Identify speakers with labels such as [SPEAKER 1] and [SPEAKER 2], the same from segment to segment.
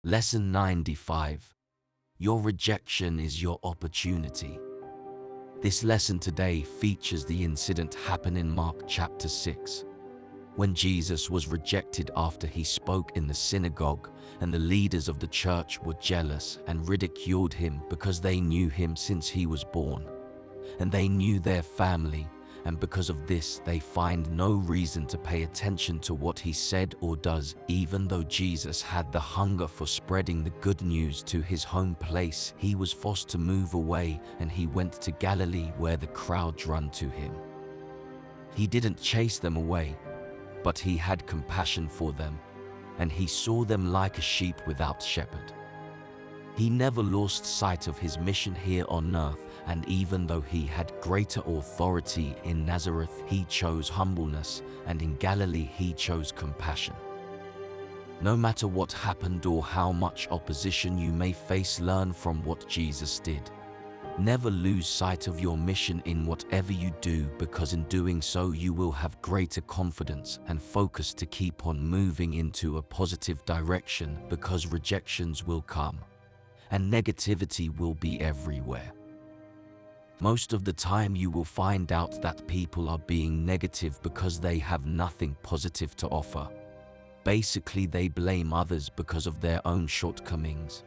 [SPEAKER 1] Lesson 95. Your rejection is your opportunity. This lesson today features the incident happened in Mark chapter 6, when Jesus was rejected after he spoke in the synagogue, and the leaders of the church were jealous and ridiculed him because they knew him since he was born, and they knew their family, and because of this they find no reason to pay attention to what he said or does. Even though Jesus had the hunger for spreading the good news to his home place, he was forced to move away, and he went to Galilee where the crowds ran to him. He didn't chase them away, but he had compassion for them, and he saw them like a sheep without shepherd. He never lost sight of his mission here on earth, and even though he had greater authority in Nazareth, he chose humbleness, and in Galilee he chose compassion. No matter what happened or how much opposition you may face, learn from what Jesus did. Never lose sight of your mission in whatever you do, because in doing so you will have greater confidence and focus to keep on moving into a positive direction, because rejections will come and negativity will be everywhere. Most of the time you will find out that people are being negative because they have nothing positive to offer. Basically, they blame others because of their own shortcomings,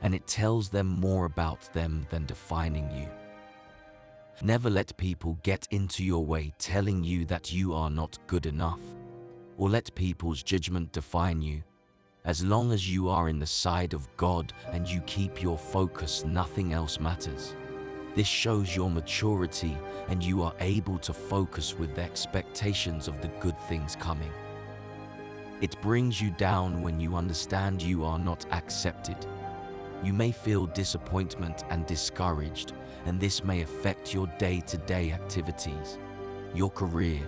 [SPEAKER 1] and it tells them more about them than defining you. Never let people get into your way telling you that you are not good enough, or let people's judgment define you. As long as you are in the side of God and you keep your focus, nothing else matters. This shows your maturity, and you are able to focus with the expectations of the good things coming. It brings you down when you understand you are not accepted. You may feel disappointment and discouraged, and this may affect your day-to-day activities, your career,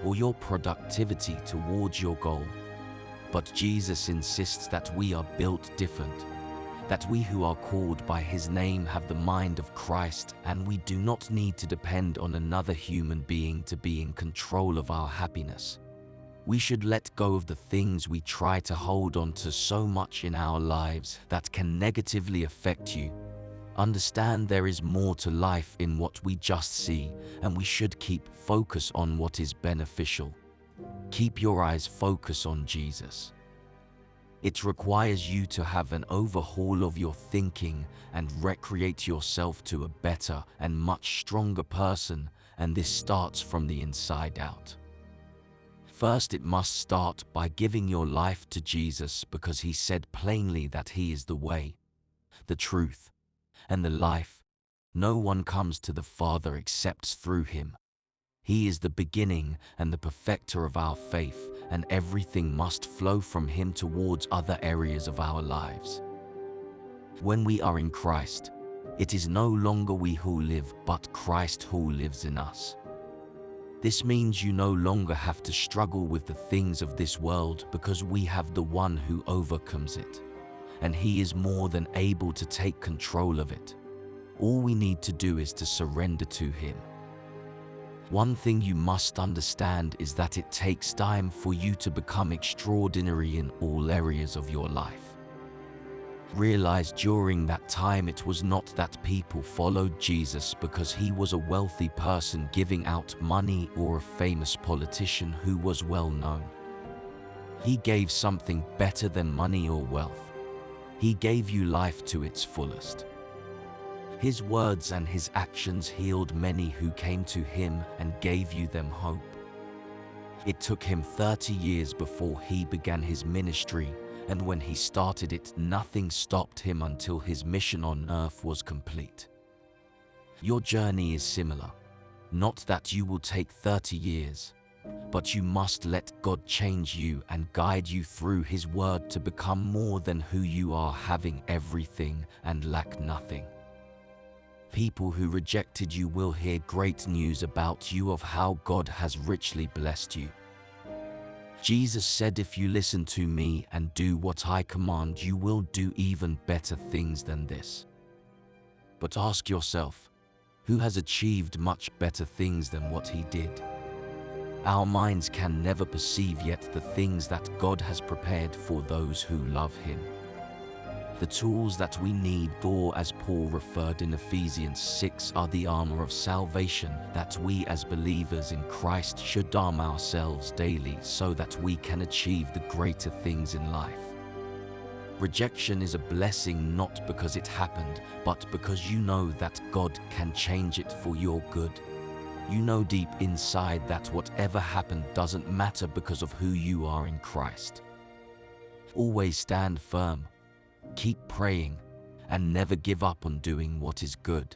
[SPEAKER 1] or your productivity towards your goal. But Jesus insists that we are built different, that we who are called by his name have the mind of Christ, and we do not need to depend on another human being to be in control of our happiness. We should let go of the things we try to hold on to so much in our lives that can negatively affect you. Understand there is more to life in what we just see, and we should keep focus on what is beneficial. Keep your eyes focused on Jesus. It requires you to have an overhaul of your thinking and recreate yourself to a better and much stronger person, and this starts from the inside out. First, it must start by giving your life to Jesus, because he said plainly that he is the way, the truth, and the life. No one comes to the Father except through him. He is the beginning and the perfecter of our faith, and everything must flow from him towards other areas of our lives. When we are in Christ, it is no longer we who live, but Christ who lives in us. This means you no longer have to struggle with the things of this world, because we have the one who overcomes it, and he is more than able to take control of it. All we need to do is to surrender to him. One thing you must understand is that it takes time for you to become extraordinary in all areas of your life. Realize during that time it was not that people followed Jesus because he was a wealthy person giving out money or a famous politician who was well known. He gave something better than money or wealth. He gave you life to its fullest. His words and his actions healed many who came to him and gave you them hope. It took him 30 years before he began his ministry, and when he started it, nothing stopped him until his mission on earth was complete. Your journey is similar. Not that you will take 30 years, but you must let God change you and guide you through his word to become more than who you are, having everything and lack nothing. People who rejected you will hear great news about you of how God has richly blessed you. Jesus said, if you listen to me and do what I command, you will do even better things than this. But ask yourself, who has achieved much better things than what he did? Our minds can never perceive yet the things that God has prepared for those who love him. The tools that we need, or as Paul referred in Ephesians 6, are the armor of salvation that we as believers in Christ should arm ourselves daily so that we can achieve the greater things in life. Rejection is a blessing not because it happened, but because you know that God can change it for your good. You know deep inside that whatever happened doesn't matter because of who you are in Christ. Always stand firm, keep praying, and never give up on doing what is good.